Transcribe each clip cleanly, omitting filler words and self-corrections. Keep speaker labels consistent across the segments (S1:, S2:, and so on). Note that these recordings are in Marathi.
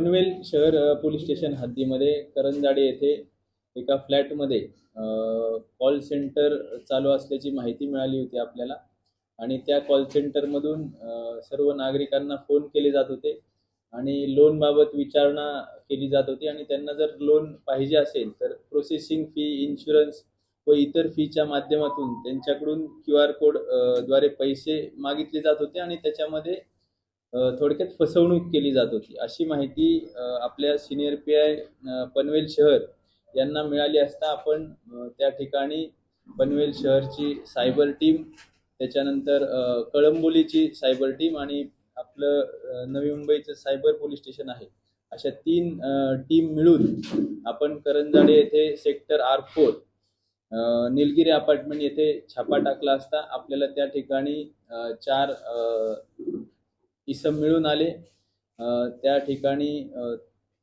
S1: पनवेल शहर पोलीस स्टेशन हद्दीमध्ये करंजाडे येथे एका फ्लॅटमध्ये कॉल सेंटर चालू असल्याची माहिती मिळाली होती आपल्याला आणि त्या कॉल सेंटरमधून सर्व नागरिकांना फोन केले जात होते आणि लोनबाबत विचारणा केली जात होती आणि त्यांना जर लोन पाहिजे असेल तर प्रोसेसिंग फी, इन्शुरन्स व इतर फीच्या माध्यमातून त्यांच्याकडून QR कोड द्वारे पैसे मागितले जात होते आणि त्याच्यामध्ये थोडक्यात फसवणूक केली जात होती अशी माहिती आपल्या सिनियर PI पनवेल शहर यांना मिळाली असता आपण त्या ठिकाणी पनवेल शहरची सायबर टीम, त्याच्यानंतर कळंबोलीची सायबर टीम आणि आपलं नवी मुंबईचं सायबर पोलीस स्टेशन आहे, अशा 3 टीम मिळून आपण करंजाडे येथे सेक्टर R4 निलगिरी अपार्टमेंट येथे छापा टाकला असता आपल्याला त्या ठिकाणी 4 इसम मिळून आले। त्या ठिकाणी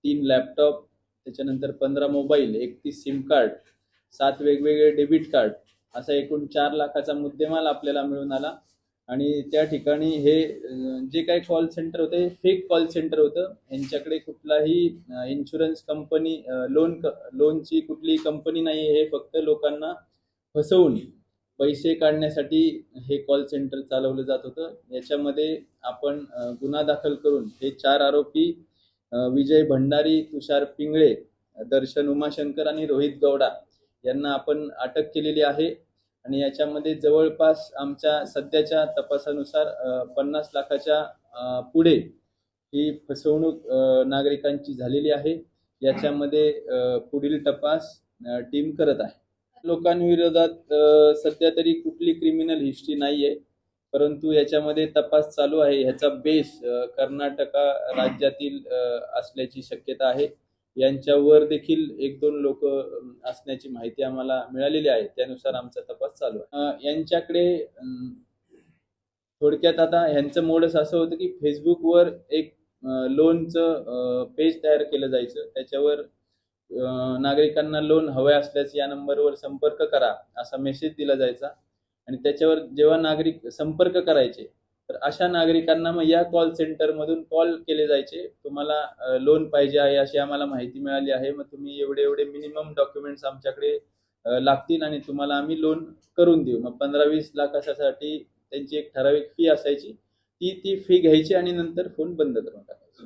S1: 3 लॅपटॉप, त्याच्यानंतर 15 मोबाईल, 31 सिम कार्ड, 7 वेगवेगळे डेबिट कार्ड, असा एकूण 4 लाखाचा मुद्देमाल आपल्याला मिळून आला। आणि त्या ठिकाणी हे जे काही कॉल सेंटर होतं हे फेक कॉल सेंटर होतं। यांच्याकडे कुठलाही इन्शुरन्स कंपनी, लोनची कुठलीही कंपनी नाही, हे फक्त लोकांना फसवून पैसे काढण्यासाठी हे कॉल सेंटर चालवलं जात होतं। याच्यामध्ये आपण गुन्हा दाखल करून हे 4 आरोपी विजय भंडारी, तुषार पिंगळे, दर्शन उमाशंकर आणि रोहित गौडा यांना आपण अटक केलेली आहे आणि याच्यामध्ये जवळपास आमच्या सध्याच्या तपासानुसार 50 लाखाच्या पुढे ही फसवणूक नागरिकांची झालेली आहे। याच्यामध्ये पुढील तपास टीम करत आहे। लोकांविरोधात सध्या तरी कुठली क्रिमिनल हिस्ट्री नाहीये, परंतु याच्यामध्ये तपास चालू आहे। ह्याचा बेस कर्नाटक राज्यातील असल्याची शक्यता आहे। यांच्यावर देखील 1-2 लोक असण्याची माहिती आम्हाला मिळालेली आहे, त्यानुसार आमचा तपास चालू आहे। यांच्याकडे थोडक्यात आता ह्यांचं मोडस असं होतं की फेसबुकवर एक लोनचं पेज तयार केलं जायचं, त्याच्यावर नागरिकांना लोन हवे असल्यास या नंबरवर संपर्क करा असा मेसेज दिला जायचा आणि त्याच्यावर जेव्हा नागरिक संपर्क करायचे तर अशा नागरिकांना मग या कॉल सेंटरमधून कॉल केले जायचे, तुम्हाला लोन पाहिजे आहे अशी आम्हाला माहिती मिळाली आहे, मग तुम्ही एवढे मिनिमम डॉक्युमेंट्स आमच्याकडे लागतील आणि तुम्हाला आम्ही लोन करून देऊ। मग 15-20 लाखासाठी त्यांची एक ठराविक फी असायची, ती फी घ्यायची आणि नंतर फोन बंद करून टाकायचा।